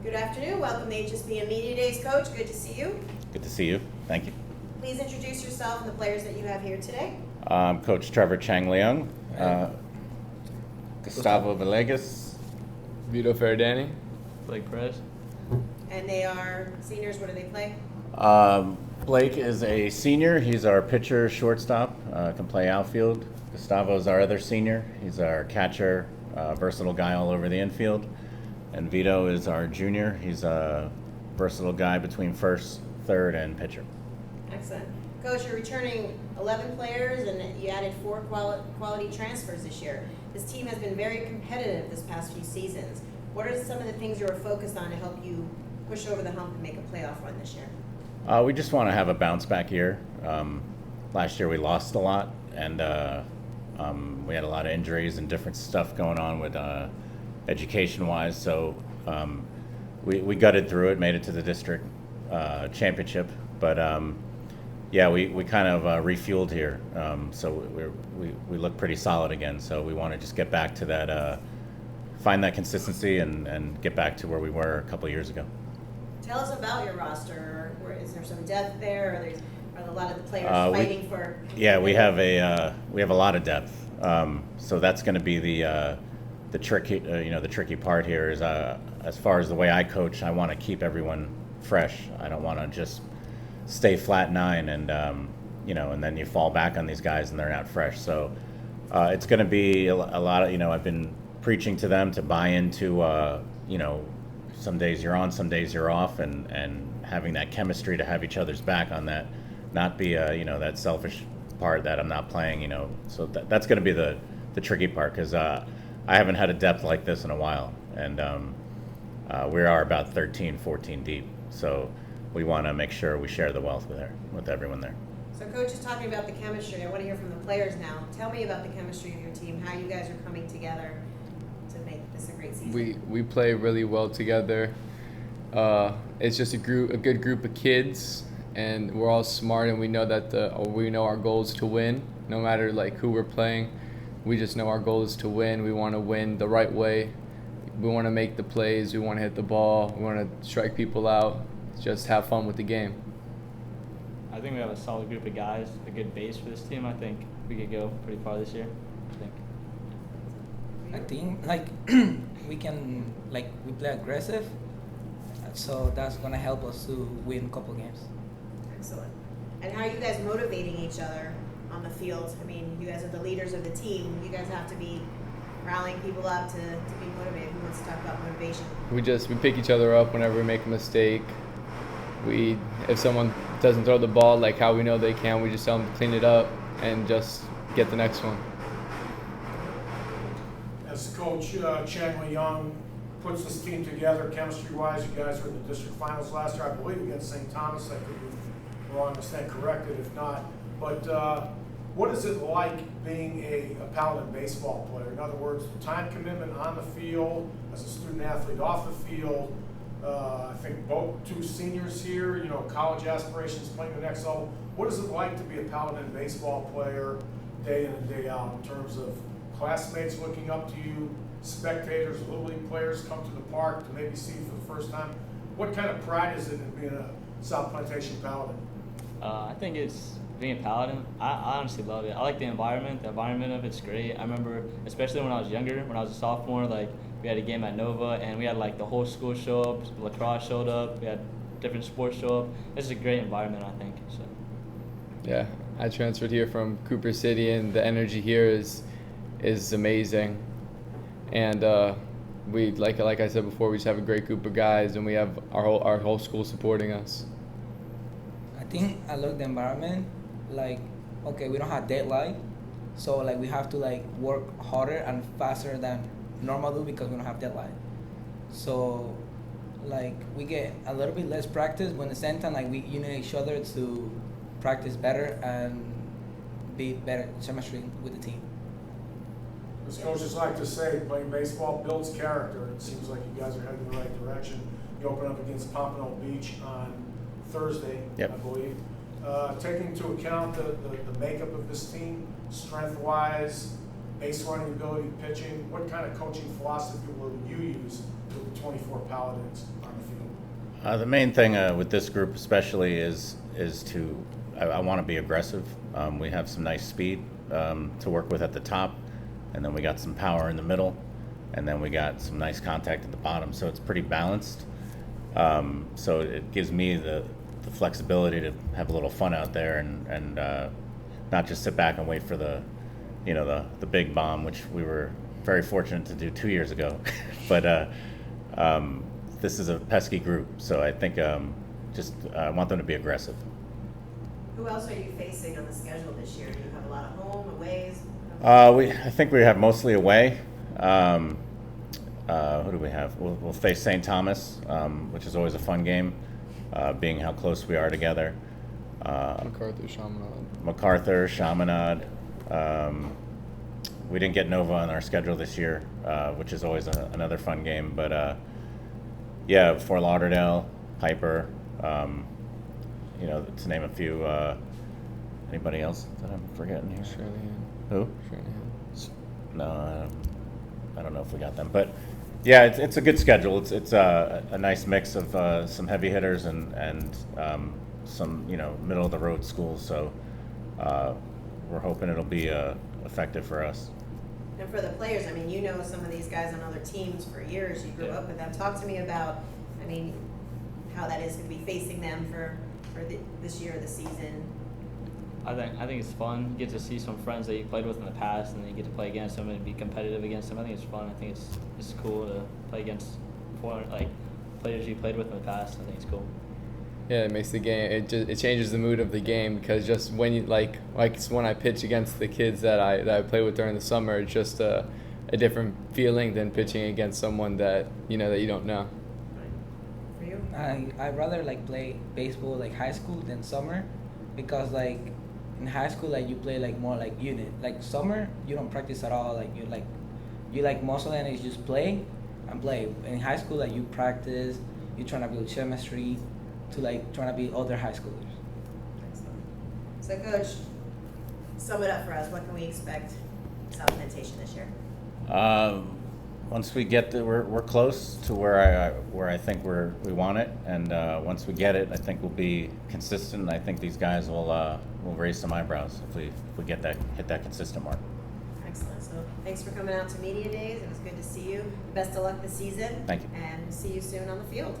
Good afternoon. Welcome to HSBN Media Days, Coach. Good to see you. Good to see you. Thank you. Please introduce yourself and the players that you have here today. Coach Trevor Chang-Leung, Gustavo Villegas, Vito Ferradani. Blake Perez. And they are seniors. What do they play? Blake is a senior. He's our pitcher, shortstop, can play outfield. Gustavo is our other senior. He's our catcher, versatile guy all over the infield. And Vito is our junior. He's a versatile guy between first, third, and pitcher. Excellent. Coach, you're returning 11 players and you added 4 quality transfers this year. This team has been very competitive this past few seasons. What are some of the things you were focused on to help you push over the hump and make a playoff run this year? We just want to have a bounce back year. Last year we lost a lot, and we had a lot of injuries and different stuff going on with education-wise. So we gutted through it, made it to the district championship. But yeah, we kind of refueled here. So we look pretty solid again. So we want to just get back to that, find that consistency, and get back to where we were a couple of years ago. Tell us about your roster. Is there some depth there? Are a lot of the players fighting for? Yeah, we have a lot of depth. So that's going to be the tricky the tricky part here is as far as the way I coach, I want to keep everyone fresh. I don't want to just stay flat 9 and and then you fall back on these guys and they're not fresh. So it's going to be a lot of I've been preaching to them to buy into some days you're on, some days you're off, and having that chemistry to have each other's back on that, not be that selfish part that I'm not playing. So that's going to be the tricky part because I haven't had a depth like this in a while, and we are about 13, 14 deep. So we want to make sure we share the wealth with everyone there. So Coach is talking about the chemistry. I want to hear from the players now. Tell me about the chemistry of your team, how you guys are coming together to make this a great season. We play really well together. It's just a good group of kids, and we're all smart, and we know that we know our goal is to win. No matter who we're playing, we just know our goal is to win. We want to win the right way. We want to make the plays. We want to hit the ball. We want to strike people out. Just have fun with the game. I think we have a solid group of guys, a good base for this team. I think we could go pretty far this year. I think we can we play aggressive, so that's gonna help us to win a couple games. Excellent. And how are you guys motivating each other on the field? I mean, you guys are the leaders of the team. You guys have to be rallying people up to be motivated. Who wants to talk about motivation? We pick each other up whenever we make a mistake. If someone doesn't throw the ball how we know they can, we just tell them to clean it up and just get the next one. As Coach Chang-Leung puts this team together, chemistry-wise, you guys were in the district finals last year, I believe, against St. Thomas. I could be wrong, I stand corrected if not. But what is it like being a Paladin baseball player? In other words, the time commitment on the field, as a student athlete off the field. I think two seniors here, college aspirations, playing the next level. What is it like to be a Paladin baseball player day in and day out in terms of classmates looking up to you, spectators, Little League players come to the park to maybe see you for the first time? What kind of pride is it in being a South Plantation Paladin? I think it's being a Paladin. I honestly love it. I like the environment. The environment of it's great. I remember, especially when I was younger, when I was a sophomore, we had a game at Nova, and we had the whole school show up. Lacrosse showed up. We had different sports show up. It's a great environment, I think. So. Yeah, I transferred here from Cooper City, and the energy here is amazing. And we like I said before, we just have a great group of guys, and we have our whole school supporting us. I think I look the environment we don't have deadline, so we have to work harder and faster than normal do because we don't have deadline. So we get a little bit less practice, but at the same time we unite each other to practice better and be better chemistry with the team. As coaches like to say, playing baseball builds character. It seems like you guys are heading in the right direction. You open up against Pompano Beach on Thursday, Yep. I believe. Taking into account the makeup of this team, strength-wise, base running ability, pitching, what kind of coaching philosophy will you use with the 24 Paladins on the field? The main thing with this group especially is to I want to be aggressive. We have some nice speed to work with at the top, and then we got some power in the middle, and then we got some nice contact at the bottom. So it's pretty balanced. So it gives me the flexibility to have a little fun out there and not just sit back and wait for the big bomb, which we were very fortunate to do 2 years ago. But this is a pesky group, so I think I want them to be aggressive. Who else are you facing on the schedule this year? Do you have a lot of home, aways? I think we have mostly away. Who do we have? We'll face St. Thomas, which is always a fun game, being how close we are together. MacArthur, Chaminade. We didn't get Nova on our schedule this year, which is always another fun game. But yeah, Fort Lauderdale, Piper, to name a few. Anybody else that I'm forgetting here? Who? No, I don't know if we got them. But yeah, it's a good schedule. It's a nice mix of some heavy hitters and some middle of the road schools. So we're hoping it'll be effective for us. And for the players, I mean, you know some of these guys on other teams for years. You grew up with them. Talk to me about, I mean, how that is to be facing them for this year of the season. I think it's fun. You get to see some friends that you played with in the past, and then you get to play against them and be competitive against them. I think it's fun. I think it's cool to play against players you played with in the past. I think it's cool. Yeah, it makes the game. It changes the mood of the game, because just when you like when I pitch against the kids that I play with during the summer, it's just a different feeling than pitching against someone that you don't know. For you? I'd rather play baseball high school than summer, because in high school you play more unit. Summer you don't practice at all. You most of them is just play and play. In high school you practice. You're trying to build chemistry to trying to beat other high schoolers. Excellent. So Coach, sum it up for us. What can we expect South Plantation this year? Once we get we're close to where I think we want it, and once we get it, I think we'll be consistent. I think these guys will raise some eyebrows if we hit that consistent mark. Excellent. So thanks for coming out to Media Days. It was good to see you. Best of luck this season. Thank you. And see you soon on the field.